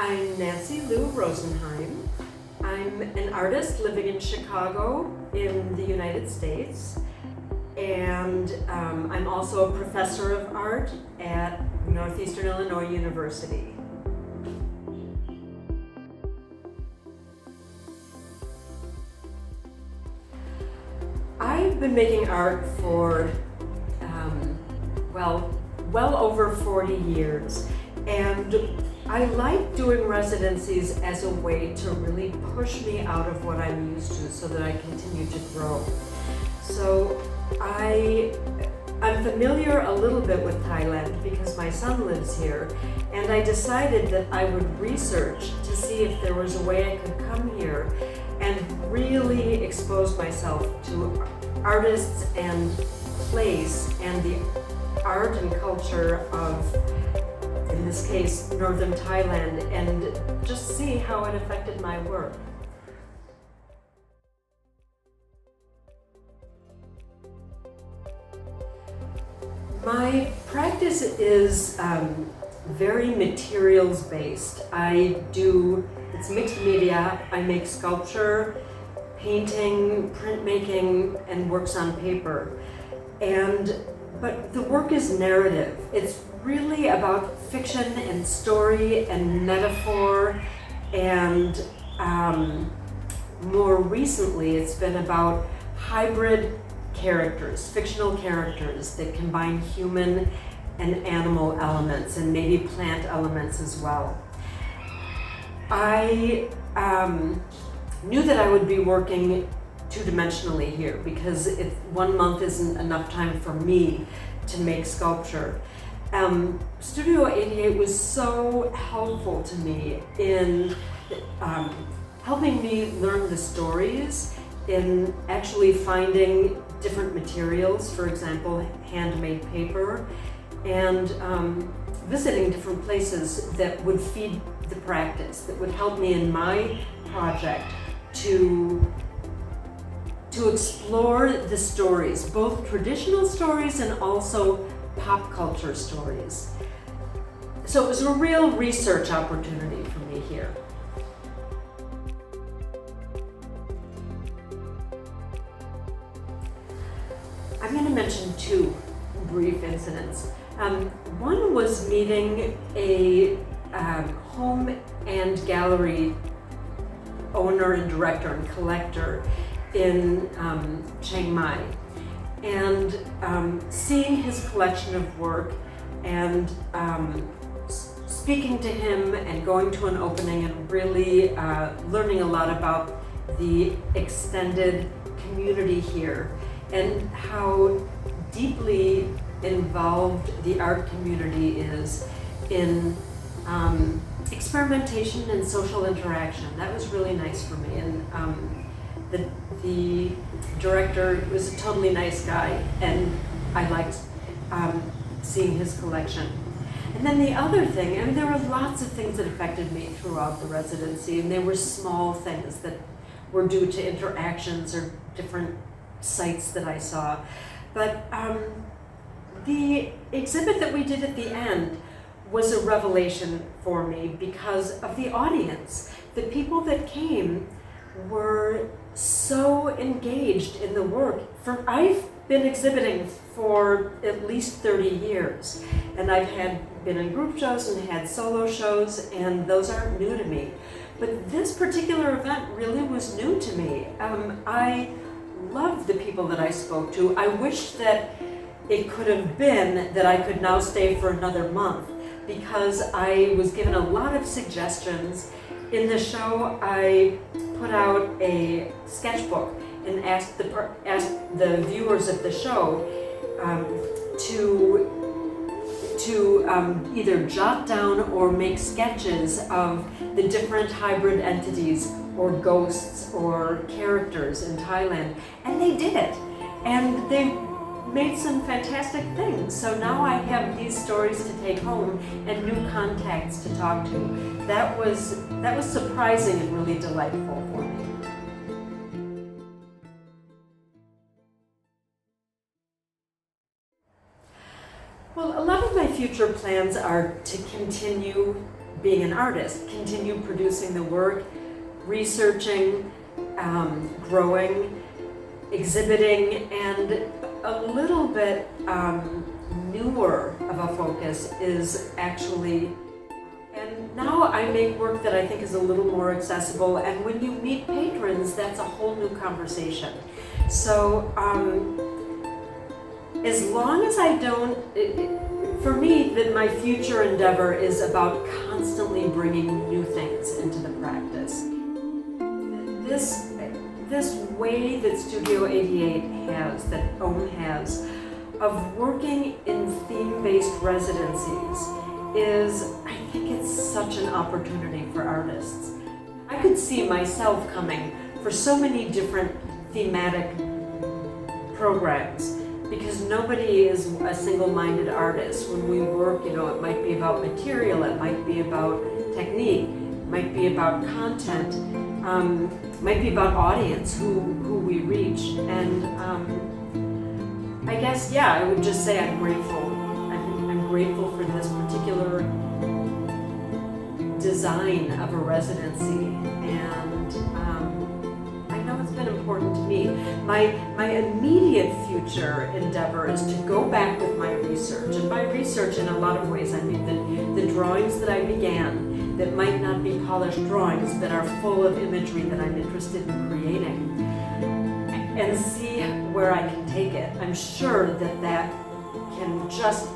I'm Nancy Lou Rosenheim. I'm an artist living in Chicago in the United States, and I'm also a professor of art at Northeastern Illinois University. I've been making art for, well over 40 years, and I like doing residencies as a way to really push me out of what I'm used to so that I continue to grow. So I'm familiar a little bit with Thailand because my son lives here, and I decided that I would research to see if there was a way I could come here and really expose myself to artists and place and the art and culture of, in this case, northern Thailand, and just see how it affected my work. My practice is very materials based. It's mixed media. I make sculpture, painting, printmaking, and works on paper. But the work is narrative. It's really about fiction and story and metaphor, and more recently it's been about hybrid characters, fictional characters that combine human and animal elements and maybe plant elements as well. I knew that I would be working two-dimensionally here because 1 month isn't enough time for me to make sculpture. Studio 88 was so helpful to me in helping me learn the stories, in actually finding different materials, for example, handmade paper, and visiting different places that would feed the practice, that would help me in my project to explore the stories, both traditional stories and also pop culture stories. So it was a real research opportunity for me here. I'm going to mention two brief incidents. One was meeting a home and gallery owner and director and collector in Chiang Mai, and seeing his collection of work and speaking to him and going to an opening and really learning a lot about the extended community here and how deeply involved the art community is in experimentation and social interaction. That was really nice for me, and the director was a totally nice guy, and I liked seeing his collection. And then the other thing, I mean, there were lots of things that affected me throughout the residency, and they were small things that were due to interactions or different sites that I saw. But the exhibit that we did at the end was a revelation for me because of the audience. The people that came were so engaged in the work. I've been exhibiting for at least 30 years, and I've been in group shows and had solo shows, and those aren't new to me. But this particular event really was new to me. I loved the people that I spoke to. I wish that it could have been that I could now stay for another month, because I was given a lot of suggestions. In the show, I put out a sketchbook and asked the viewers of the show to either jot down or make sketches of the different hybrid entities or ghosts or characters in Thailand, and they did it, and they made some fantastic things. So now I have these stories to take home and new contacts to talk to. That was surprising and really delightful for me. Well, a lot of my future plans are to continue being an artist, continue producing the work, researching, growing, exhibiting, and a little bit newer of a focus is actually, and now I make work that I think is a little more accessible, and when you meet patrons, that's a whole new conversation. So as long as I don't, for me, that my future endeavor is about constantly bringing new things into the practice. This way that Studio 88 has, that OHM has, of working in theme-based residencies is, I think it's such an opportunity for artists. I could see myself coming for so many different thematic programs because nobody is a single-minded artist. When we work, it might be about material, it might be about technique, it might be about content, might be about audience, who we reach, and I guess, yeah, I would just say I'm grateful. I'm grateful for this particular design of a residency, and I know it's been important to me. My immediate future endeavor is to go back with my research, and by research in a lot of ways I mean the drawings that I began that might not be polished drawings but are full of imagery that I'm interested in creating, and see where I can take it. I'm sure that can just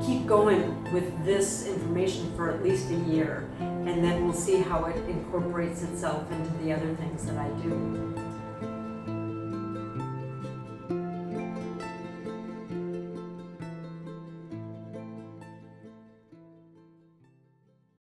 keep going with this information for at least a year, and then we'll see how it incorporates itself into the other things that I do.